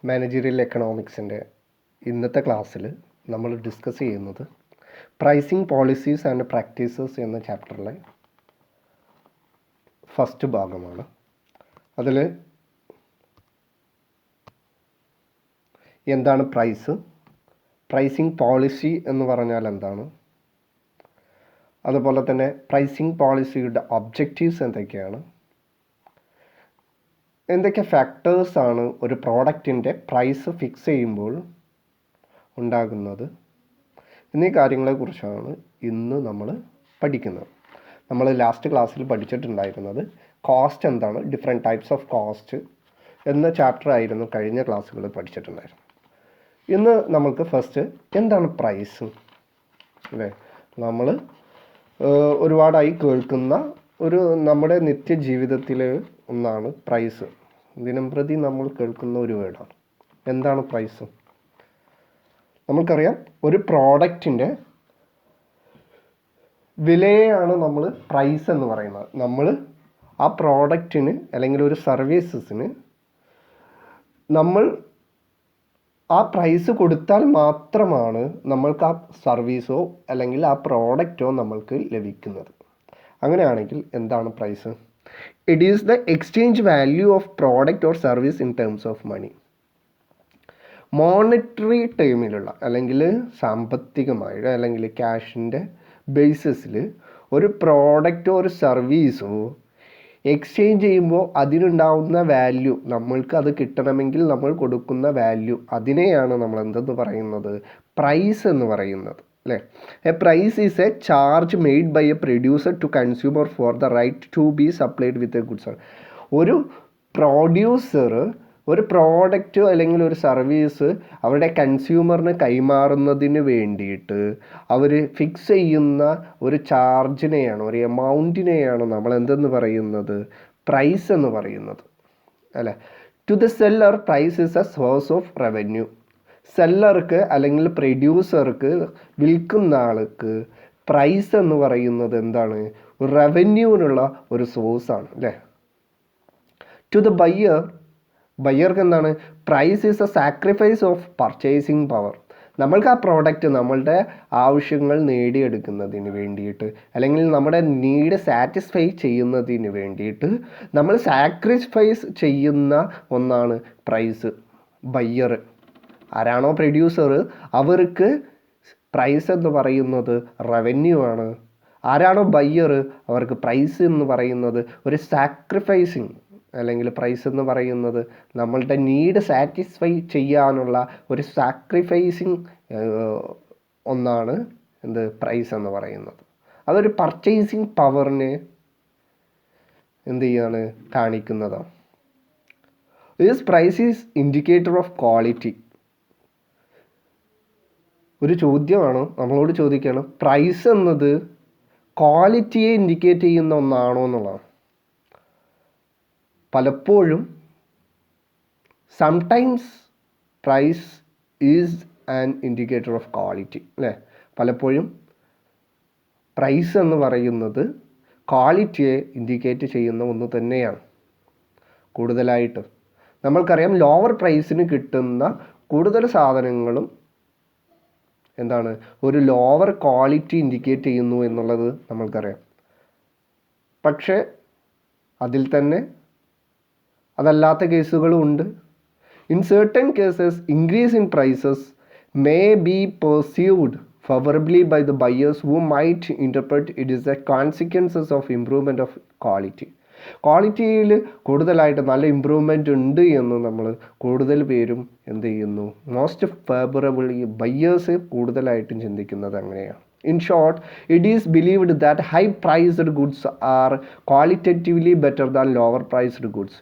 Managerial എക്കണോമിക്സിൻ്റെ ഇന്നത്തെ ക്ലാസ്സിൽ നമ്മൾ ഡിസ്കസ് ചെയ്യുന്നത് പ്രൈസിങ് പോളിസീസ് ആൻഡ് പ്രാക്ടീസസ് എന്ന ചാപ്റ്ററിലെ ഫസ്റ്റ് ഭാഗമാണ്. അതിൽ എന്താണ് പ്രൈസിങ് പോളിസി എന്ന് പറഞ്ഞാൽ എന്താണ്, അതുപോലെ തന്നെ പ്രൈസിങ് പോളിസിയുടെ ഒബ്ജക്റ്റീവ്സ് എന്തൊക്കെയാണ്, എന്തൊക്കെ ഫാക്ടേഴ്സാണ് ഒരു പ്രോഡക്റ്റിൻ്റെ പ്രൈസ് ഫിക്സ് ചെയ്യുമ്പോൾ ഉണ്ടാകുന്നത് എന്നീ കാര്യങ്ങളെക്കുറിച്ചാണ് ഇന്ന് നമ്മൾ പഠിക്കുന്നത്. നമ്മൾ ലാസ്റ്റ് ക്ലാസ്സിൽ പഠിച്ചിട്ടുണ്ടായിരുന്നത് കോസ്റ്റ് എന്താണ്, ഡിഫറെൻറ്റ് ടൈപ്സ് ഓഫ് കോസ്റ്റ് എന്ന ചാപ്റ്റർ ആയിരുന്നു കഴിഞ്ഞ ക്ലാസ്സുകളിൽ പഠിച്ചിട്ടുണ്ടായിരുന്നത്. ഇന്ന് നമുക്ക് ഫസ്റ്റ് എന്താണ് പ്രൈസ് അല്ലേ. നമ്മൾ ഒരുപാടായി കേൾക്കുന്ന നമ്മുടെ നിത്യജീവിതത്തിലെ ഒന്നാണ് പ്രൈസ്. ദിനംപ്രതി നമ്മൾ കേൾക്കുന്ന ഒരു വേർഡാണ്. എന്താണ് പ്രൈസ്? നമുക്കറിയാം, ഒരു പ്രോഡക്റ്റിൻ്റെ വിലയാണ് നമ്മൾ പ്രൈസ് എന്ന് പറയുന്നത്. നമ്മൾ ആ പ്രോഡക്റ്റിന് അല്ലെങ്കിൽ ഒരു സർവീസസിന് നമ്മൾ ആ പ്രൈസ് കൊടുത്താൽ മാത്രമാണ് നമ്മൾക്ക് ആ സർവീസോ അല്ലെങ്കിൽ ആ പ്രോഡക്റ്റോ നമ്മൾക്ക് ലഭിക്കുന്നത്. അങ്ങനെയാണെങ്കിൽ എന്താണ് price? It is the exchange value of product or service in terms of money. Monetary ടേമിലുള്ള അല്ലെങ്കിൽ സാമ്പത്തികമായ അല്ലെങ്കിൽ ക്യാഷിൻ്റെ ബേസിസിൽ ഒരു പ്രോഡക്റ്റോ ഒരു സർവീസോ എക്സ്ചേഞ്ച് ചെയ്യുമ്പോൾ അതിനുണ്ടാവുന്ന വാല്യൂ, നമ്മൾക്ക് അത് കിട്ടണമെങ്കിൽ നമ്മൾ കൊടുക്കുന്ന വാല്യൂ, അതിനെയാണ് നമ്മൾ എന്തെന്ന് പറയുന്നത്? പ്രൈസ് എന്ന് പറയുന്നത് അല്ലേ. A price is a charge made by a producer to consumer for the right to be supplied with a goods. ഒരു പ്രൊഡ്യൂസർ ഒരു പ്രോഡക്റ്റ് അല്ലെങ്കിൽ ഒരു സർവീസ് അവരുടെ കൺസ്യൂമറിന് കൈമാറുന്നതിന് വേണ്ടിയിട്ട് അവർ ഫിക്സ് ചെയ്യുന്ന ഒരു ചാർജിനെയാണ്, ഒരു എമൗണ്ടിനെയാണ് നമ്മൾ എന്തെന്ന് പറയുന്നത്? പ്രൈസ് എന്ന് പറയുന്നത് അല്ലേ. To the seller price is a source of revenue. സെല്ലർക്ക് അല്ലെങ്കിൽ പ്രൊഡ്യൂസർക്ക്, വിൽക്കുന്ന ആൾക്ക് പ്രൈസ് എന്ന് പറയുന്നത് എന്താണ്? റവന്യൂവിനുള്ള ഒരു സോഴ്സാണ് അല്ലേ. ടു ദ ബയ്യർക്ക് എന്താണ്? Price is a sacrifice of purchasing power. നമ്മൾക്ക് ആ പ്രോഡക്റ്റ് നമ്മളുടെ ആവശ്യങ്ങൾ നേടിയെടുക്കുന്നതിന് വേണ്ടിയിട്ട് അല്ലെങ്കിൽ നമ്മുടെ നീഡ് സാറ്റിസ്ഫൈ ചെയ്യുന്നതിന് വേണ്ടിയിട്ട് നമ്മൾ സാക്രിഫൈസ് ചെയ്യുന്ന ഒന്നാണ് പ്രൈസ്. ബയ്യർ ആരാണോ പ്രൊഡ്യൂസർ, അവർക്ക് പ്രൈസ് എന്ന് പറയുന്നത് റവന്യൂ ആണ്. ആരാണോ ബയ്യർ, അവർക്ക് പ്രൈസ് എന്ന് പറയുന്നത് ഒരു സാക്രിഫൈസിങ് അല്ലെങ്കിൽ പ്രൈസ് എന്ന് പറയുന്നത് നമ്മളുടെ നീഡ് സാറ്റിസ്ഫൈ ചെയ്യാനുള്ള ഒരു സാക്രിഫൈസിങ് ഒന്നാണ് എന്ത്? പ്രൈസ് എന്ന് പറയുന്നത്. അതൊരു പർച്ചേസിങ് പവറിനെ എന്ത് ചെയ്യാണ്? കാണിക്കുന്നതാണ്. This price is indicator of quality. ഒരു ചോദ്യമാണ് നമ്മളോട് ചോദിക്കുകയാണ്, പ്രൈസ് എന്നത് ക്വാളിറ്റിയെ ഇൻഡിക്കേറ്റ് ചെയ്യുന്ന ഒന്നാണോ എന്നുള്ളതാണ്. പലപ്പോഴും sometimes price is an indicator of quality അല്ലേ. പലപ്പോഴും പ്രൈസ് എന്ന് പറയുന്നത് ക്വാളിറ്റിയെ ഇൻഡിക്കേറ്റ് ചെയ്യുന്ന ഒന്ന് തന്നെയാണ്. കൂടുതലായിട്ട് നമ്മൾക്കറിയാം, ലോവർ പ്രൈസിന് കിട്ടുന്ന കൂടുതൽ സാധനങ്ങളും എന്താണ്? ഒരു ലോവർ ക്വാളിറ്റി ഇൻഡിക്കേറ്റ് ചെയ്യുന്നു എന്നുള്ളത് നമ്മൾക്കറിയാം. പക്ഷേ അതിൽ തന്നെ അതല്ലാത്ത കേസുകളും ഉണ്ട്. In certain cases increase in prices may be perceived favourably by the buyers who might interpret it is a consequences of improvement of quality. ക്വാളിറ്റിയിൽ കൂടുതലായിട്ട് നല്ല ഇമ്പ്രൂവ്മെൻ്റ് ഉണ്ട് എന്ന് നമ്മൾ കൂടുതൽ പേരും എന്ത് ചെയ്യുന്നു? മോസ്റ്റ് ഫേവറബിളി ബയേഴ്സ് കൂടുതലായിട്ടും ചിന്തിക്കുന്നത് അങ്ങനെയാണ്. In short, it is believed that high priced goods are qualitatively better than lower priced goods.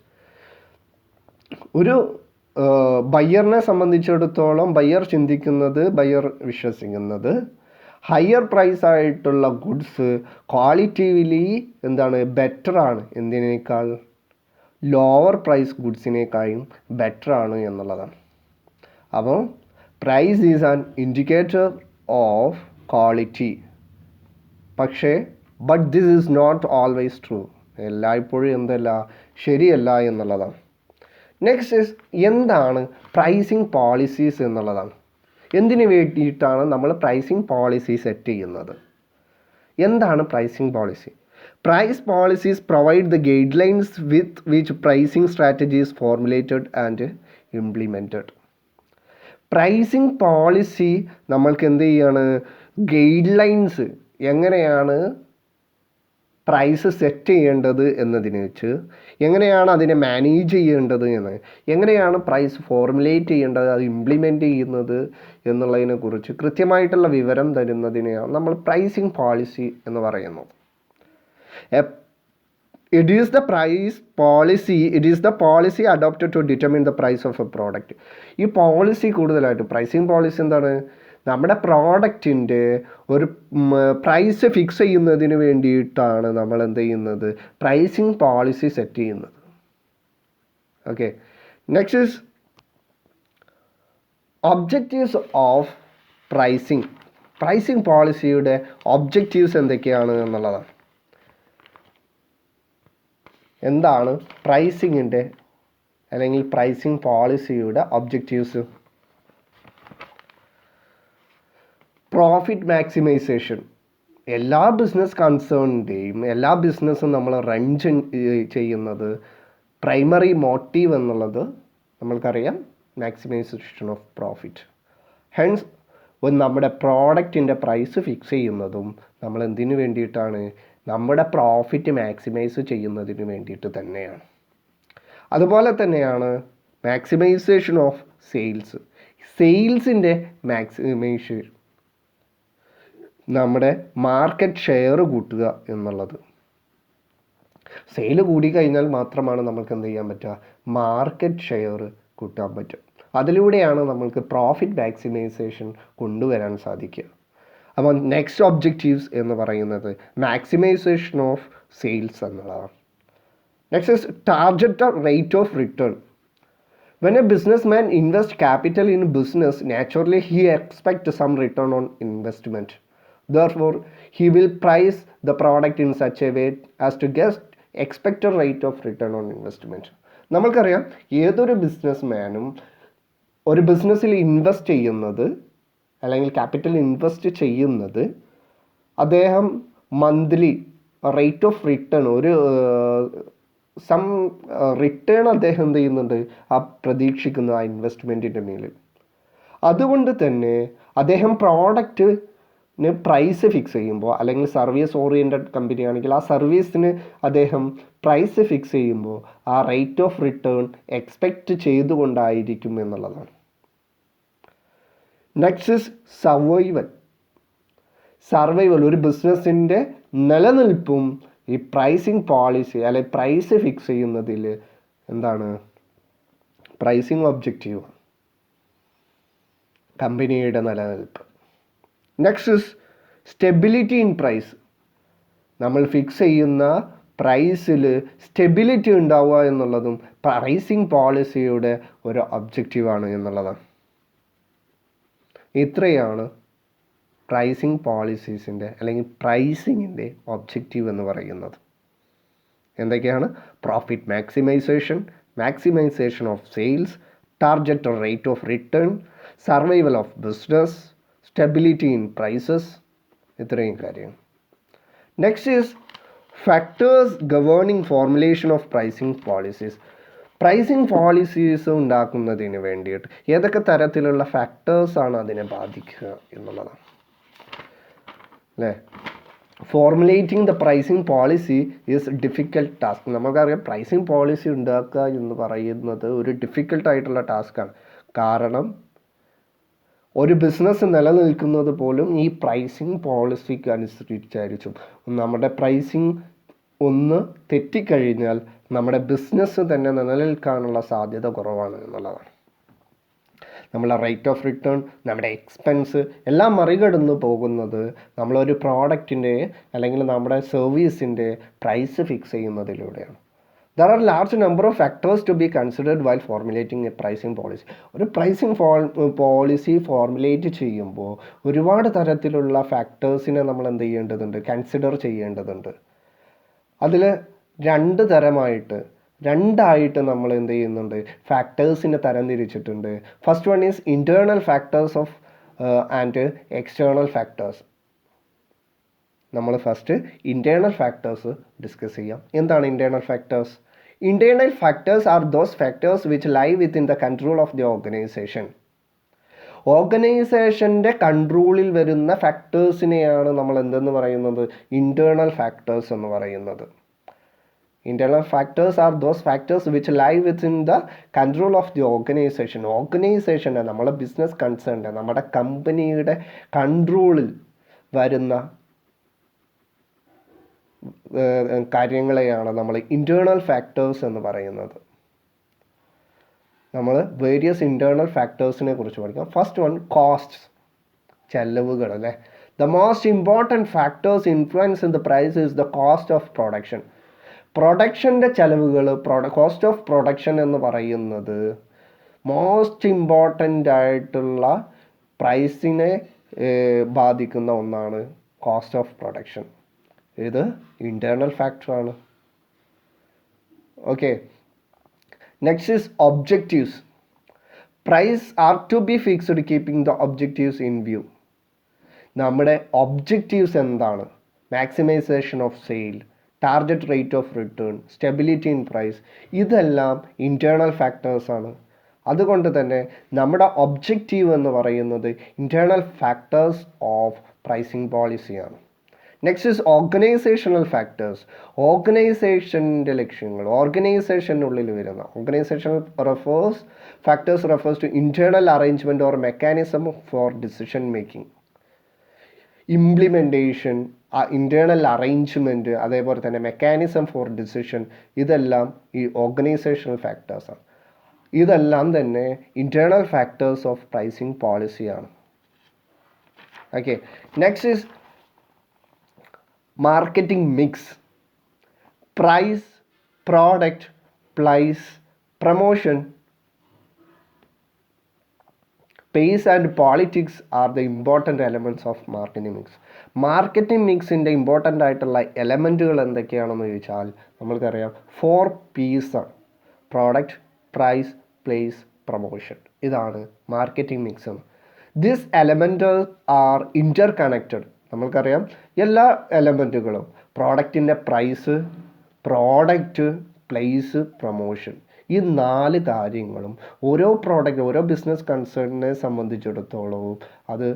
ഒരു ബയ്യറിനെ സംബന്ധിച്ചിടത്തോളം ബയ്യർ വിശ്വസിക്കുന്നത് ഹയർ പ്രൈസ് ആയിട്ടുള്ള ഗുഡ്സ് ക്വാളിറ്റീവ്ലി എന്താണ്? ബെറ്ററാണ്. എന്തിനേക്കാൾ? ലോവർ പ്രൈസ് ഗുഡ്സിനേക്കാളും ബെറ്ററാണ് എന്നുള്ളതാണ്. അപ്പോൾ price is an indicator of quality. പക്ഷേ but this is not always true. എല്ലായ്പ്പോഴും എന്തല്ല? ശരിയല്ല എന്നുള്ളതാണ്. നെക്സ്റ്റ് ഇസ് എന്താണ് പ്രൈസിങ് പോളിസീസ് എന്നുള്ളതാണ്. എന്തിനു വേണ്ടിയിട്ടാണ് നമ്മൾ പ്രൈസിങ് പോളിസി സെറ്റ് ചെയ്യുന്നത്? എന്താണ് pricing policy? Price policies provide the guidelines with which pricing strategies formulated and implemented. Pricing policy നമ്മൾക്ക് എന്ത് ചെയ്യാണ്? ഗൈഡ് ലൈൻസ്, എങ്ങനെയാണ് പ്രൈസ് സെറ്റ് ചെയ്യേണ്ടത് എന്നതിനെ വെച്ച്, എങ്ങനെയാണ് അതിനെ മാനേജ് ചെയ്യേണ്ടത് എന്ന്, എങ്ങനെയാണ് പ്രൈസ് ഫോർമുലേറ്റ് ചെയ്യേണ്ടത്, അത് ഇംപ്ലിമെൻറ്റ് ചെയ്യുന്നത് എന്നുള്ളതിനെക്കുറിച്ച് കൃത്യമായിട്ടുള്ള വിവരം തരുന്നതിനെയാണ് നമ്മൾ പ്രൈസിങ് പോളിസി എന്ന് പറയുന്നത്. It is the policy adopted to determine the price of a product. ഈ പോളിസി കൂടുതലായിട്ട് പ്രൈസിങ് പോളിസി എന്താണ്? നമ്മുടെ പ്രോഡക്റ്റിൻ്റെ ഒരു പ്രൈസ് ഫിക്സ് ചെയ്യുന്നതിന് വേണ്ടിയിട്ടാണ് നമ്മൾ എന്ത് ചെയ്യുന്നത്? പ്രൈസിങ് പോളിസി സെറ്റ് ചെയ്യുന്നത്. Okay, next is objectives of pricing. Pricing പോളിസിയുടെ ഒബ്ജക്റ്റീവ്സ് എന്തൊക്കെയാണ് എന്നുള്ളതാണ്. എന്താണ് പ്രൈസിങ്ങിൻ്റെ അല്ലെങ്കിൽ പ്രൈസിങ് പോളിസിയുടെ ഒബ്ജക്റ്റീവ്സ്? Profit maximisation. എല്ലാ ബിസിനസ് കൺസേണിൻ്റെയും എല്ലാ ബിസിനസ്സും നമ്മൾ റൺ ചെയ്യുന്നത് പ്രൈമറി മോട്ടീവ് എന്നുള്ളത് നമ്മൾക്കറിയാം, മാക്സിമൈസേഷൻ ഓഫ് പ്രോഫിറ്റ്. ഹെൻസ് നമ്മുടെ പ്രോഡക്റ്റിൻ്റെ പ്രൈസ് ഫിക്സ് ചെയ്യുന്നതും നമ്മൾ എന്തിനു വേണ്ടിയിട്ടാണ്? നമ്മുടെ പ്രോഫിറ്റ് മാക്സിമൈസ് ചെയ്യുന്നതിന് വേണ്ടിയിട്ട് തന്നെയാണ്. അതുപോലെ തന്നെയാണ് മാക്സിമൈസേഷൻ ഓഫ് സെയിൽസ്. സെയിൽസിൻ്റെ മാക്സിമൈസേഷൻ, നമ്മുടെ മാർക്കറ്റ് ഷെയർ കൂട്ടുക എന്നുള്ളത്. സെയിൽ കൂടിക്കഴിഞ്ഞാൽ മാത്രമാണ് നമുക്ക് എന്ത് ചെയ്യാൻ പറ്റുക? മാർക്കറ്റ് ഷെയർ കൂട്ടാൻ പറ്റും. അതിലൂടെയാണ് നമ്മൾക്ക് പ്രോഫിറ്റ് മാക്സിമൈസേഷൻ കൊണ്ടുവരാൻ സാധിക്കുക. അപ്പോൾ നെക്സ്റ്റ് ഒബ്ജക്റ്റീവ്സ് എന്ന് പറയുന്നത് മാക്സിമൈസേഷൻ ഓഫ് സെയിൽസ് എന്നുള്ളതാണ്. Next is targeted rate of return. When a businessman invest capital in business, naturally he expect some return on investment. Therefore, he will price the product in such a way as to get expected rate of return on investment. നമ്മൾക്കറിയാം, ഏതൊരു ബിസിനസ്മാനും ഒരു ബിസിനസ്സിൽ invest ചെയ്യുന്നത് അല്ലെങ്കിൽ capital invest ചെയ്യുന്നത് അദ്ദേഹം monthly rate of return, ഒരു some return അദ്ദേഹം എന്ത് ചെയ്യുന്നുണ്ട്? ആ പ്രതീക്ഷിക്കുന്ന ആ ഇൻവെസ്റ്റ്മെൻറ്റിൻ്റെ മേലിൽ. അതുകൊണ്ട് തന്നെ അദ്ദേഹം പ്രോഡക്റ്റ് പ്രൈസ് ഫിക്സ് ചെയ്യുമ്പോൾ, അല്ലെങ്കിൽ സർവീസ് ഓറിയൻറ്റഡ് കമ്പനി ആണെങ്കിൽ ആ സർവീസിന് അദ്ദേഹം പ്രൈസ് ഫിക്സ് ചെയ്യുമ്പോൾ ആ റേറ്റ് ഓഫ് റിട്ടേൺ എക്സ്പെക്റ്റ് ചെയ്തുകൊണ്ടായിരിക്കും എന്നുള്ളതാണ്. Next is survival. ഒരു ബിസിനസ്സിൻ്റെ നിലനിൽപ്പും ഈ പ്രൈസിങ് പോളിസി അല്ലെങ്കിൽ പ്രൈസ് ഫിക്സ് ചെയ്യുന്നതിൽ എന്താണ്? പ്രൈസിങ് ഒബ്ജക്റ്റീവ്, കമ്പനിയുടെ നിലനിൽപ്പ്. Next is stability in price. നമ്മൾ ഫിക്സ് ചെയ്യുന്ന പ്രൈസിൽ സ്റ്റെബിലിറ്റി ഉണ്ടാവുക എന്നുള്ളതും പ്രൈസിങ് പോളിസിയുടെ ഒരു ഒബ്ജക്റ്റീവാണ് എന്നുള്ളതാണ്. ഇത്രയാണ് പ്രൈസിങ് പോളിസീസിൻ്റെ അല്ലെങ്കിൽ പ്രൈസിങ്ങിൻ്റെ ഒബ്ജക്റ്റീവ് എന്ന് പറയുന്നത്. എന്തൊക്കെയാണ്? Profit maximization, maximization of sales, target rate of return, survival of business, stability in prices, ഇത്രയും കാര്യം. Next is factors governing formulation of pricing policies. Pricing policies ഉണ്ടാക്കുന്നതിന് വേണ്ടിയിട്ട് ഏതൊക്കെ തരത്തിലുള്ള ഫാക്ടേഴ്സാണ് അതിനെ ബാധിക്കുക എന്നുള്ളതാണ് അല്ലേ. Formulating the pricing policy is difficult task. നമുക്കറിയാം, പ്രൈസിങ് പോളിസി ഉണ്ടാക്കുക എന്ന് പറയുന്നത് ഒരു ഡിഫിക്കൽട്ടായിട്ടുള്ള ടാസ്ക്കാണ്. കാരണം ഒരു ബിസിനസ് നിലനിൽക്കുന്നത് പോലും ഈ പ്രൈസിങ് പോളിസിക്ക് അനുസരിച്ചായിരിക്കും. നമ്മുടെ പ്രൈസിങ് ഒന്ന് തെറ്റിക്കഴിഞ്ഞാൽ നമ്മുടെ ബിസിനസ് തന്നെ നിലനിൽക്കാനുള്ള സാധ്യത കുറവാണ് എന്നുള്ളതാണ്. നമ്മളെ റേറ്റ് ഓഫ് റിട്ടേൺ, നമ്മുടെ എക്സ്പെൻസ് എല്ലാം മറികടന്ന് പോകുന്നത് നമ്മളൊരു പ്രോഡക്റ്റിൻ്റെ അല്ലെങ്കിൽ നമ്മുടെ സർവീസിൻ്റെ പ്രൈസ് ഫിക്സ് ചെയ്യുന്നതിലൂടെയാണ്. There are large number of factors to be considered while formulating a pricing policy. ഒരു പ്രൈസിങ് പോളിസി ഫോർമുലേറ്റ് ചെയ്യുമ്പോൾ ഒരുപാട് തരത്തിലുള്ള ഫാക്ടേഴ്സിനെ നമ്മൾ എന്ത് ചെയ്യേണ്ടതുണ്ട്? കൺസിഡർ ചെയ്യേണ്ടതുണ്ട്. അതിൽ രണ്ട് തരമായിട്ട് രണ്ടായിട്ട് നമ്മൾ എന്ത് ചെയ്യുന്നുണ്ട്, ഫാക്ടേഴ്സിനെ തരംതിരിച്ചിട്ടുണ്ട്. First one is internal factors of and external factors. നമ്മൾ ഫസ്റ്റ് ഇൻറ്റേർണൽ ഫാക്ടേഴ്സ് ഡിസ്കസ് ചെയ്യാം. എന്താണ് internal factors? Internal factors are those factors which lie within the control of the organisation. ഓർഗനൈസേഷൻ്റെ കൺട്രോളിൽ വരുന്ന ഫാക്ടേഴ്സിനെയാണ് നമ്മൾ എന്തെന്ന് പറയുന്നത്, ഇൻറ്റേർണൽ ഫാക്ടേഴ്സ് എന്ന് പറയുന്നത്. Internal factors are those factors which lie within the control of the organization. Organisation നമ്മളെ business concern, നമ്മുടെ കമ്പനിയുടെ കൺട്രോളിൽ വരുന്ന കാര്യങ്ങളെയാണ് നമ്മൾ ഇൻറ്റേർണൽ ഫാക്ടേഴ്സ് എന്ന് പറയുന്നത്. നമ്മൾ വേരിയസ് ഇൻറ്റേർണൽ ഫാക്ടേഴ്സിനെ കുറിച്ച് പഠിക്കാം. ഫസ്റ്റ് വൺ കോസ്റ്റ്, ചെലവുകൾ അല്ലേ. The most important factors influence in the price is the cost of production. പ്രൊഡക്ഷൻ്റെ ചിലവുകൾ, കോസ്റ്റ് ഓഫ് പ്രൊഡക്ഷൻ എന്ന് പറയുന്നത് മോസ്റ്റ് ഇമ്പോർട്ടൻ്റ് ആയിട്ടുള്ള പ്രൈസിനെ ബാധിക്കുന്ന ഒന്നാണ് കോസ്റ്റ് ഓഫ് പ്രൊഡക്ഷൻ. ഇത് ഇൻറ്റേർണൽ ഫാക്ടറാണ്. Okay, next is objectives. Price are to be fixed keeping the objectives in view. നമ്മുടെ ഒബ്ജക്റ്റീവ്സ് എന്താണ്? Maximisation of sale, target rate of return, stability in price, ഇതെല്ലാം ഇൻറ്റേർണൽ ഫാക്ടേഴ്സാണ്. അതുകൊണ്ട് തന്നെ നമ്മുടെ ഒബ്ജക്റ്റീവ് എന്ന് പറയുന്നത് ഇൻറ്റേർണൽ ഫാക്ടേഴ്സ് ഓഫ് പ്രൈസിങ് പോളിസിയാണ്. Next is organisational factors. ഓർഗനൈസേഷൻ്റെ ലക്ഷ്യങ്ങൾ, ഓർഗനൈസേഷനുള്ളിൽ വരുന്ന organisational factors refers to internal arrangement or mechanism for decision making. Implementation, internal arrangement, അതേപോലെ തന്നെ മെക്കാനിസം ഫോർ ഡിസിഷൻ, ഇതെല്ലാം ഈ ഓർഗനൈസേഷണൽ ഫാക്ടേഴ്സാണ്. ഇതെല്ലാം തന്നെ ഇൻറ്റേർണൽ ഫാക്ടേഴ്സ് ഓഫ് പ്രൈസിങ് പോളിസിയാണ്. Okay, next is marketing mix. Price, product, place, promotion, pace and politics are the important elements of marketing mix. Marketing മിക്സിൻ്റെ important ആയിട്ടുള്ള എലമെൻറ്റുകൾ എന്തൊക്കെയാണെന്ന് ചോദിച്ചാൽ നമ്മൾക്കറിയാം 4 P's ആണ്. Product, price, place, promotion. ഇതാണ് മാർക്കറ്റിംഗ് മിക്സ് എന്ന്. This element are interconnected. നമ്മൾക്കറിയാം എല്ലാ എലമെൻറ്റുകളും, പ്രോഡക്റ്റിൻ്റെ പ്രൈസ്, പ്രോഡക്റ്റ്, പ്ലേസ്, പ്രൊമോഷൻ, ഈ 4 കാര്യങ്ങളും ഓരോ പ്രോഡക്റ്റ്, ഓരോ ബിസിനസ് കൺസേണിനെ സംബന്ധിച്ചിടത്തോളവും അത്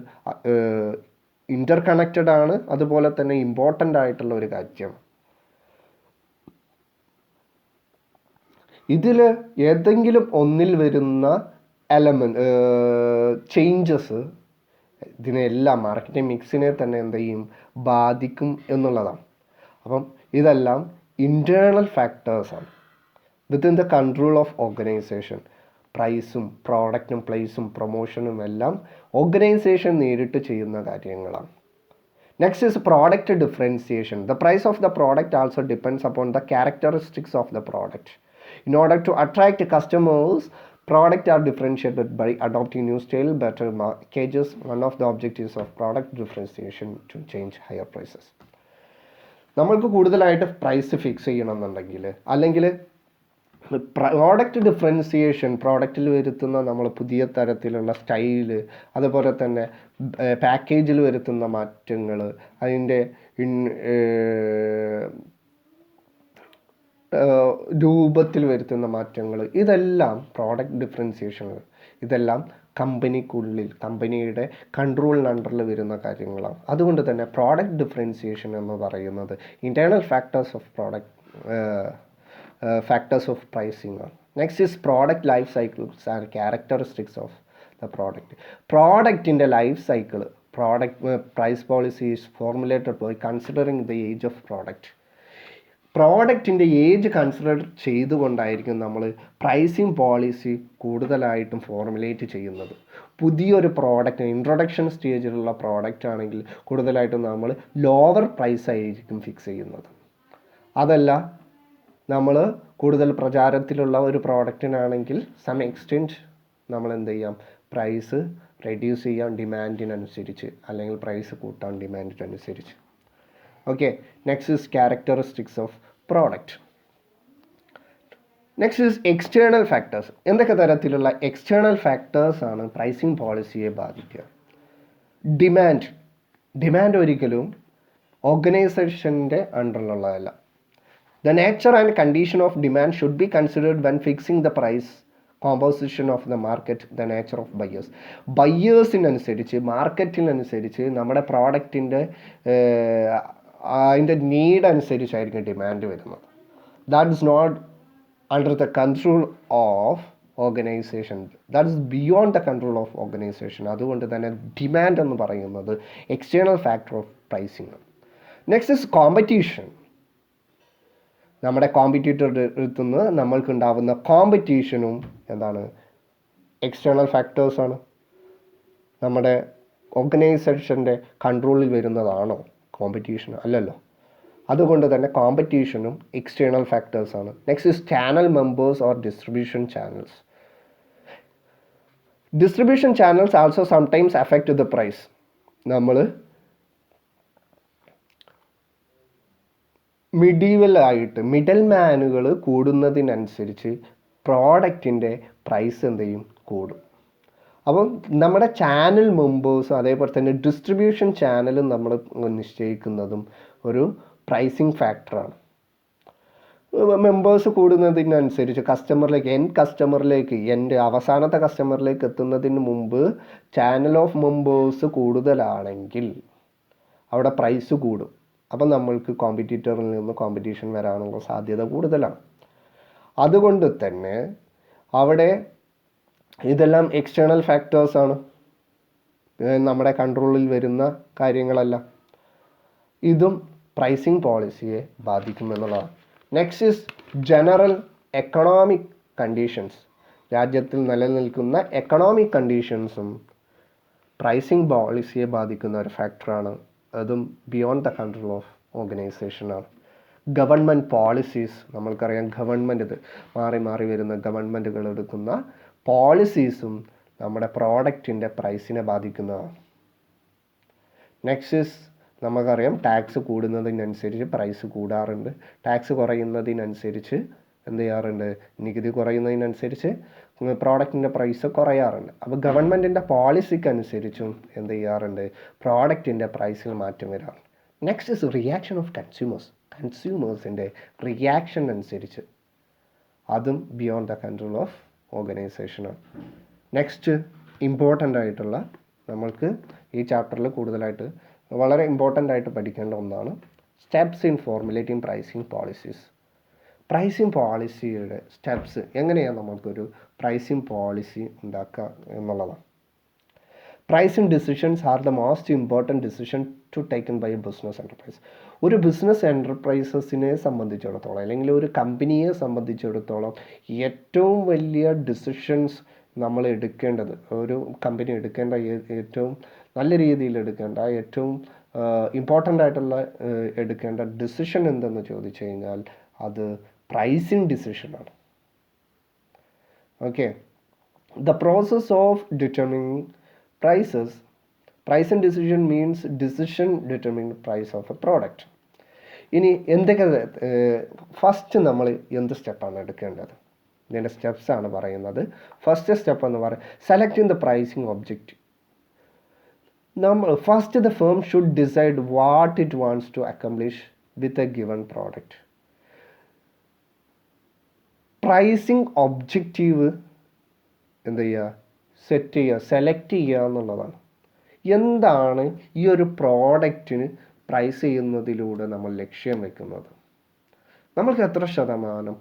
ഇൻ്റർ കണക്റ്റഡ് ആണ്. അതുപോലെ തന്നെ ഇമ്പോർട്ടൻ്റ് ആയിട്ടുള്ള ഒരു കാര്യം. ഇതിൽ ഏതെങ്കിലും ഒന്നിൽ വരുന്ന ചേഞ്ചസ് ഇതിനെല്ലാം മാർക്കറ്റിംഗ് മിക്സിനെ തന്നെ എന്ത് ചെയ്യും, ബാധിക്കും എന്നുള്ളതാണ്. അപ്പം ഇതെല്ലാം ഇൻറ്റേർണൽ ഫാക്ടേഴ്സാണ് within the control of organisation. പ്രൈസും പ്രോഡക്റ്റും പ്ലേസും പ്രൊമോഷനും എല്ലാം ഓർഗനൈസേഷൻ നേരിട്ട് ചെയ്യുന്ന കാര്യങ്ങളാണ്. Next is product differentiation. The price of the product also depends upon the characteristics of the product. In order to attract customers, products are differentiated by adopting new style, better packages. One of the objectives of product differentiation to change higher prices. നമ്മൾക്ക് കൂടുതലായിട്ട് price fix ചെയ്യണമെന്നുണ്ടെങ്കിൽ, അല്ലെങ്കിൽ product differentiation, പ്രോഡക്റ്റിൽ വരുത്തുന്ന നമ്മൾ പുതിയ തരത്തിലുള്ള style, അതുപോലെ തന്നെ പാക്കേജിൽ വരുത്തുന്ന മാറ്റങ്ങൾ, അതിൻ്റെ രൂപത്തിൽ വരുത്തുന്ന മാറ്റങ്ങൾ, ഇതെല്ലാം പ്രോഡക്റ്റ് ഡിഫറൻസിയേഷനുകൾ. ഇതെല്ലാം കമ്പനിക്കുള്ളിൽ, കമ്പനിയുടെ കൺട്രോളിന് അണ്ടറിൽ വരുന്ന കാര്യങ്ങളാണ്. അതുകൊണ്ട് തന്നെ പ്രോഡക്റ്റ് ഡിഫറൻസിയേഷൻ എന്ന് പറയുന്നത് ഇൻറ്റേർണൽ ഫാക്ടേഴ്സ് ഓഫ് പ്രൈസിങ് ആണ്. Next is product life cycles and characteristics of the product. പ്രോഡക്റ്റിൻ്റെ life cycle, price policy is formulated by considering the age of product. പ്രോഡക്റ്റിൻ്റെ ഏജ് കൺസിഡർ ചെയ്തുകൊണ്ടായിരിക്കും നമ്മൾ പ്രൈസിങ് പോളിസി കൂടുതലായിട്ടും formulate ചെയ്യുന്നത്. പുതിയൊരു product, introduction സ്റ്റേജിലുള്ള product ആണെങ്കിൽ കൂടുതലായിട്ടും നമ്മൾ ലോവർ പ്രൈസ് ആയിരിക്കും ഫിക്സ് ചെയ്യുന്നത്. അതല്ല, നമ്മൾ കൂടുതൽ പ്രചാരത്തിലുള്ള ഒരു പ്രോഡക്റ്റിനാണെങ്കിൽ സം എക്സ്റ്റെൻറ്റ് നമ്മൾ എന്ത് ചെയ്യാം, പ്രൈസ് റെഡ്യൂസ് ചെയ്യാം ഡിമാൻഡിനനുസരിച്ച്, അല്ലെങ്കിൽ പ്രൈസ് കൂട്ടാം ഡിമാൻഡിനനുസരിച്ച്. Okay, next is characteristics of product. Next is external factors. എന്തൊക്കെ തരത്തിലുള്ള എക്സ്റ്റേണൽ ഫാക്ടേഴ്സാണ് പ്രൈസിങ് പോളിസിയെ ബാധിക്കുക? ഡിമാൻഡ് ഒരിക്കലും ഓർഗനൈസേഷൻ്റെ അണ്ടറിലുള്ളതല്ല. The nature and condition of demand should be considered when fixing the price composition of the market, the nature of buyers. ബയേഴ്സിനനുസരിച്ച് മാർക്കറ്റിനനുസരിച്ച് നമ്മുടെ പ്രോഡക്റ്റിൻ്റെ അതിൻ്റെ need അനുസരിച്ചായിരിക്കും demand വരുന്നത്. That is not under the control of organisation, that is beyond the control of organisation. അതുകൊണ്ട് തന്നെ demand എന്ന് പറയുന്നത് external factor of pricing. Next is competition. നമ്മുടെ കോമ്പറ്റീറ്ററുടെ അടുത്ത് നിന്ന് നമ്മൾക്കുണ്ടാവുന്ന കോമ്പറ്റീഷനും എന്താണ്? എക്സ്റ്റേണൽ ഫാക്ടേഴ്സാണ്. നമ്മുടെ ഓർഗനൈസേഷൻ്റെ കൺട്രോളിൽ വരുന്നതാണോ കോമ്പറ്റീഷൻ? അല്ലല്ലോ. അതുകൊണ്ട് തന്നെ കോമ്പറ്റീഷനും എക്സ്റ്റേണൽ ഫാക്ടേഴ്സാണ്. Next is channel members or distribution channels. Distribution channels also sometimes affect the price. നമ്മൾ മിഡിൽ മാനുകൾ കൂടുന്നതിനനുസരിച്ച് പ്രോഡക്റ്റിൻ്റെ പ്രൈസ് എന്ത് ചെയ്യും? കൂടും. അപ്പം നമ്മുടെ ചാനൽ മെമ്പേഴ്സും അതേപോലെ തന്നെ ഡിസ്ട്രിബ്യൂഷൻ ചാനലും നമ്മൾ നിശ്ചയിക്കുന്നതും ഒരു പ്രൈസിങ് ഫാക്ടറാണ്. മെമ്പേഴ്സ് കൂടുന്നതിനനുസരിച്ച് കസ്റ്റമറിലേക്ക് എൻ്റെ അവസാനത്തെ കസ്റ്റമറിലേക്ക് എത്തുന്നതിന് മുമ്പ് ചാനൽ ഓഫ് മെമ്പേഴ്സ് കൂടുതലാണെങ്കിൽ അവിടെ പ്രൈസ് കൂടും. അപ്പം നമ്മൾക്ക് കോമ്പറ്റീറ്ററിൽ നിന്ന് കോമ്പറ്റീഷൻ വരാനുള്ള സാധ്യത കൂടുതലാണ്. അതുകൊണ്ട് തന്നെ അവിടെ ഇതെല്ലാം എക്സ്റ്റേണൽ ഫാക്ടേഴ്സാണ്, നമ്മുടെ കൺട്രോളിൽ വരുന്ന കാര്യങ്ങളല്ല. ഇതും പ്രൈസിങ് പോളിസിയെ ബാധിക്കുമെന്നുള്ളതാണ്. Next is general economic conditions. രാജ്യത്തിൽ നിലനിൽക്കുന്ന എക്കണോമിക് കണ്ടീഷൻസും പ്രൈസിങ് പോളിസിയെ ബാധിക്കുന്ന ഒരു ഫാക്ടറാണ്. അതും ബിയോണ്ട് ദ കൺട്രോൾ ഓഫ് ഓർഗനൈസേഷനാണ്. ഗവൺമെൻറ് പോളിസീസ്, നമ്മൾക്കറിയാം ഗവൺമെൻറ് മാറി വരുന്ന ഗവൺമെൻറ്റുകൾ എടുക്കുന്ന പോളിസീസും നമ്മുടെ പ്രോഡക്റ്റിൻ്റെ പ്രൈസിനെ ബാധിക്കുന്നതാണ്. നെക്സ്റ്റ് ഇസ് നമുക്കറിയാം ടാക്സ് കൂടുന്നതിനനുസരിച്ച് പ്രൈസ് കൂടാറുണ്ട്, ടാക്സ് കുറയുന്നതിനനുസരിച്ച് എന്ത് ചെയ്യാറുണ്ട്? നികുതി കുറയുന്നതിനനുസരിച്ച് പ്രോഡക്റ്റിൻ്റെ പ്രൈസ് കുറയാറുണ്ട്. അപ്പോൾ ഗവൺമെൻറ്റിൻ്റെ പോളിസിക്ക് അനുസരിച്ചും എന്ത് ചെയ്യാറുണ്ട്? പ്രോഡക്റ്റിൻ്റെ പ്രൈസിൽ മാറ്റം വരാറുണ്ട്. നെക്സ്റ്റ് ഇസ് റിയാക്ഷൻ ഓഫ് കൺസ്യൂമേഴ്സിൻ്റെ റിയാക്ഷൻ അനുസരിച്ച് അതും ബിയോണ്ട് ദ കൺട്രോൾ ഓഫ് ഓർഗനൈസേഷനാണ്. നെക്സ്റ്റ് ഇമ്പോർട്ടൻ്റ് ആയിട്ടുള്ള നമ്മൾക്ക് ഈ ചാപ്റ്ററിൽ കൂടുതലായിട്ട് വളരെ ഇമ്പോർട്ടൻ്റ് ആയിട്ട് പഠിക്കേണ്ട ഒന്നാണ് steps in formulating pricing policies. Pricing പോളിസിയുടെ സ്റ്റെപ്സ് എങ്ങനെയാണ് നമുക്കൊരു പ്രൈസിങ് പോളിസി ഉണ്ടാക്കുക എന്നുള്ളതാണ്. Pricing decisions are the most important decision to taken by a business enterprise. ഒരു ബിസിനസ് എൻ്റർപ്രൈസസിനെ സംബന്ധിച്ചിടത്തോളം അല്ലെങ്കിൽ ഒരു കമ്പനിയെ സംബന്ധിച്ചിടത്തോളം ഏറ്റവും വലിയ ഡിസിഷൻസ് നമ്മൾ എടുക്കേണ്ടത്, ഒരു കമ്പനി എടുക്കേണ്ട ഏറ്റവും നല്ല രീതിയിൽ എടുക്കേണ്ട ഏറ്റവും ഇമ്പോർട്ടൻ്റ് ആയിട്ടുള്ള എടുക്കേണ്ട ഡിസിഷൻ എന്തെന്ന് ചോദിച്ചു കഴിഞ്ഞാൽ അത് പ്രൈസിങ് ഡിസിഷനാണ്. Okay, the process of determining pricing decision means decision determining price of a product. ഇനി എന്തൊക്കെ ഫസ്റ്റ് നമ്മൾ എന്ത് സ്റ്റെപ്പാണ് എടുക്കേണ്ടത്? ഇതിൻ്റെ സ്റ്റെപ്സാണ് പറയുന്നത്. ഫസ്റ്റ് സ്റ്റെപ്പ് എന്ന് പറയുന്നത് selecting the pricing object. First the firm should decide what it wants to accomplish with a given product. Pricing objective എന്ത് ചെയ്യുക? സെറ്റ് ചെയ്യുക, സെലക്ട് ചെയ്യുക എന്നുള്ളതാണ്. എന്താണ് ഈ ഒരു പ്രോഡക്റ്റിന് പ്രൈസ് ചെയ്യുന്നതിലൂടെ നമ്മൾ ലക്ഷ്യം വെക്കുന്നത്? നമ്മൾക്ക് എത്ര ശതമാനം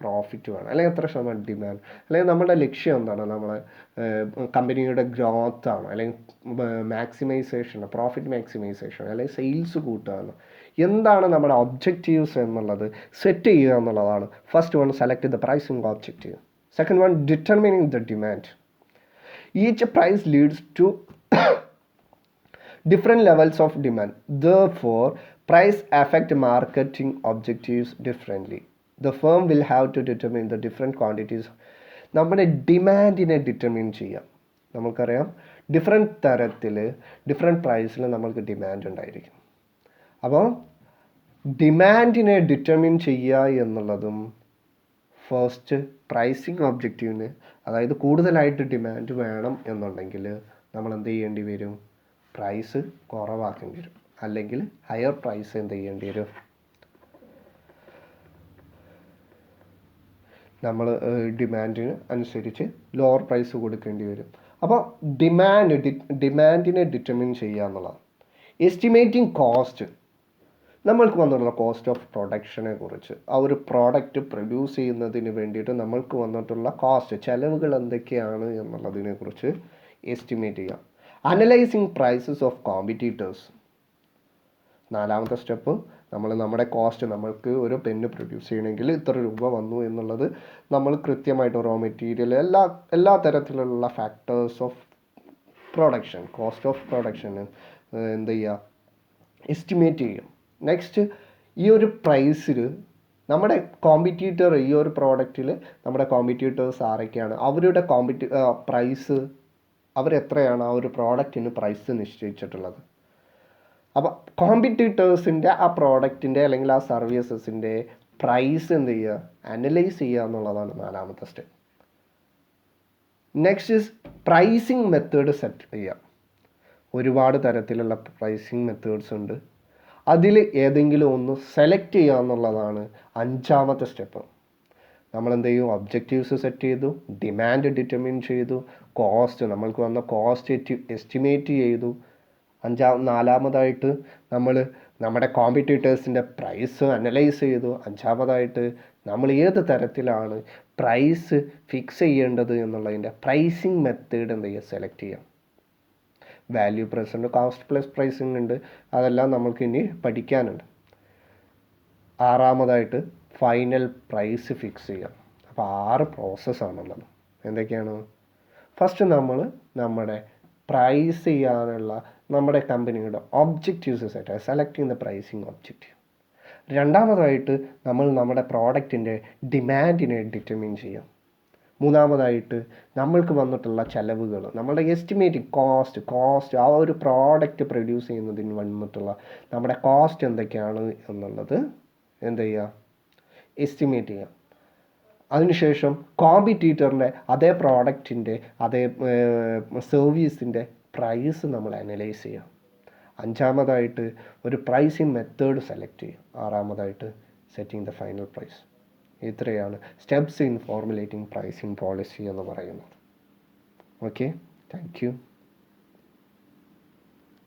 പ്രോഫിറ്റ് വേണം, അല്ലെങ്കിൽ എത്ര ശതമാനം ഡിമാൻഡ്, അല്ലെങ്കിൽ നമ്മുടെ ലക്ഷ്യം എന്താണ്? നമ്മളെ കമ്പനിയുടെ ഗ്രോത്ത് ആണ്, അല്ലെങ്കിൽ മാക്സിമൈസേഷൻ, പ്രോഫിറ്റ് മാക്സിമൈസേഷൻ, അല്ലെങ്കിൽ സെയിൽസ് കൂട്ടുകയാണ്. എന്താണ് നമ്മുടെ ഒബ്ജക്റ്റീവ്സ് എന്നുള്ളത് സെറ്റ് ചെയ്യുക എന്നുള്ളതാണ്. First one, select the pricing objective. Second one, determining the demand. Each price leads to different levels of demand. Therefore, price affect marketing objectives differently. The firm will have to determine the different quantities. നമ്മുടെ ഡിമാൻഡിനെ determine ചെയ്യാം. നമുക്കറിയാം different തരത്തിൽ different പ്രൈസിൽ നമ്മൾക്ക് demand ഉണ്ടായിരിക്കും. അപ്പോൾ ഡിമാൻഡിനെ determine ചെയ്യുക എന്നുള്ളതും ഫസ്റ്റ് പ്രൈസിങ് ഒബ്ജക്റ്റീവിന്, അതായത് കൂടുതലായിട്ട് ഡിമാൻഡ് വേണം എന്നുണ്ടെങ്കിൽ നമ്മൾ എന്ത് ചെയ്യേണ്ടി വരും? പ്രൈസ് കുറവാക്കേണ്ടി വരും, അല്ലെങ്കിൽ ഹയർ പ്രൈസ് എന്ത് ചെയ്യേണ്ടി വരും? നമ്മൾ ഡിമാൻഡിന് അനുസരിച്ച് ലോവർ പ്രൈസ് കൊടുക്കേണ്ടി വരും. അപ്പോൾ ഡിമാൻഡിനെ ഡിറ്റർമിൻ ചെയ്യുക എന്നുള്ളതാണ്. എസ്റ്റിമേറ്റിംഗ് കോസ്റ്റ്, നമ്മൾക്ക് വന്നിട്ടുള്ള കോസ്റ്റ് ഓഫ് പ്രൊഡക്ഷനെ കുറിച്ച്, ആ ഒരു പ്രോഡക്റ്റ് പ്രൊഡ്യൂസ് ചെയ്യുന്നതിന് വേണ്ടിയിട്ട് നമ്മൾക്ക് വന്നിട്ടുള്ള കോസ്റ്റ്, ചിലവുകൾ എന്തൊക്കെയാണ് എന്നുള്ളതിനെ കുറിച്ച് എസ്റ്റിമേറ്റ് ചെയ്യാം. അനലൈസിങ് പ്രൈസസ് ഓഫ് കോമ്പറ്റീറ്റേഴ്സ്, നാലാമത്തെ സ്റ്റെപ്പ് നമ്മൾ നമ്മുടെ കോസ്റ്റ്, നമ്മൾക്ക് ഒരു പെന്ന് പ്രൊഡ്യൂസ് ചെയ്യണമെങ്കിൽ ഇത്ര രൂപ വന്നു എന്നുള്ളത് നമ്മൾ കൃത്യമായിട്ട് റോ മെറ്റീരിയൽ, എല്ലാ തരത്തിലുള്ള factors of production, cost of production എന്ത് ചെയ്യുക? എസ്റ്റിമേറ്റ് ചെയ്യും. നെക്സ്റ്റ്, ഈ ഒരു പ്രൈസിൽ നമ്മുടെ കോമ്പറ്റീറ്റർ, ഈ ഒരു പ്രോഡക്റ്റിൽ നമ്മുടെ കോമ്പറ്റീറ്റേഴ്സ് ആരൊക്കെയാണ്, അവരുടെ പ്രൈസ്, അവരെത്രയാണ് ആ ഒരു പ്രോഡക്റ്റിന് പ്രൈസ് നിശ്ചയിച്ചിട്ടുള്ളത്. അപ്പോൾ കോമ്പറ്റീറ്റേഴ്സിൻ്റെ ആ പ്രോഡക്റ്റിൻ്റെ അല്ലെങ്കിൽ ആ സർവീസസിൻ്റെ പ്രൈസ് എന്ത് ചെയ്യുക? അനലൈസ് ചെയ്യുക എന്നുള്ളതാണ് നാലാമത്തെ step. Next is pricing method set ചെയ്യുക. ഒരുപാട് തരത്തിലുള്ള പ്രൈസിങ് മെത്തേഡ്സ് ഉണ്ട്. അതിൽ ഏതെങ്കിലും ഒന്ന് സെലക്ട് ചെയ്യുക എന്നുള്ളതാണ് അഞ്ചാമത്തെ സ്റ്റെപ്പ്. നമ്മൾ എന്ത് ചെയ്യും? ഒബ്ജക്റ്റീവ്സ് സെറ്റ് ചെയ്തു, ഡിമാൻഡ് ഡിറ്റർമിൻ ചെയ്തു, കോസ്റ്റ്, നമ്മൾക്ക് വന്ന കോസ്റ്റ് എസ്റ്റിമേറ്റ് ചെയ്തു. നാലാമതായിട്ട് നമ്മൾ നമ്മുടെ കോമ്പറ്റീറ്റേഴ്സിൻ്റെ പ്രൈസ് അനലൈസ് ചെയ്തു. അഞ്ചാമതായിട്ട് നമ്മൾ ഏത് തരത്തിലാണ് പ്രൈസ് ഫിക്സ് ചെയ്യേണ്ടത് എന്നുള്ളതിൻ്റെ പ്രൈസിങ് മെത്തേഡ് എന്ത് ചെയ്യുക? സെലക്ട് ചെയ്യാം. Value price, cost plus pricing ഉണ്ട്, അതെല്ലാം നമുക്ക് ഇനി പഠിക്കാനുണ്ട്. ആറാമതായിട്ട് ഫൈനൽ പ്രൈസ് ഫിക്സ് ചെയ്യാം. അപ്പോൾ 6 പ്രോസസ്സാണുള്ളത്. എന്തൊക്കെയാണ്? ഫസ്റ്റ് നമ്മൾ നമ്മുടെ പ്രൈസ് ചെയ്യാനുള്ള നമ്മുടെ കമ്പനിയുടെ objectives set, selecting the pricing objective. രണ്ടാമതായിട്ട് നമ്മൾ നമ്മുടെ പ്രോഡക്റ്റിൻ്റെ ഡിമാൻഡിനെ ഡിറ്റർമിൻ ചെയ്യാം. മൂന്നാമതായിട്ട് നമ്മൾക്ക് വന്നിട്ടുള്ള ചിലവുകൾ, നമ്മുടെ എസ്റ്റിമേറ്റിംഗ് കോസ്റ്റ്, ആ ഒരു പ്രോഡക്റ്റ് പ്രൊഡ്യൂസ് ചെയ്യുന്നതിന് വന്നിട്ടുള്ള നമ്മുടെ കോസ്റ്റ് എന്തൊക്കെയാണ് എന്നുള്ളത് എന്ത് ചെയ്യുക? എസ്റ്റിമേറ്റ് ചെയ്യുക. അതിനുശേഷം കോമ്പറ്റീറ്ററിൻ്റെ അതേ പ്രോഡക്റ്റിൻ്റെ അതേ സർവീസിൻ്റെ പ്രൈസ് നമ്മൾ അനലൈസ് ചെയ്യുക. അഞ്ചാമതായിട്ട് ഒരു പ്രൈസിങ് മെത്തേഡ് സെലക്ട് ചെയ്യുക. ആറാമതായിട്ട് സെറ്റിംഗ് ദ ഫൈനൽ പ്രൈസ്. ഇത്രയാണ് steps in formulating pricing policy എന്ന് പറയുന്നത്. Okay, thank you.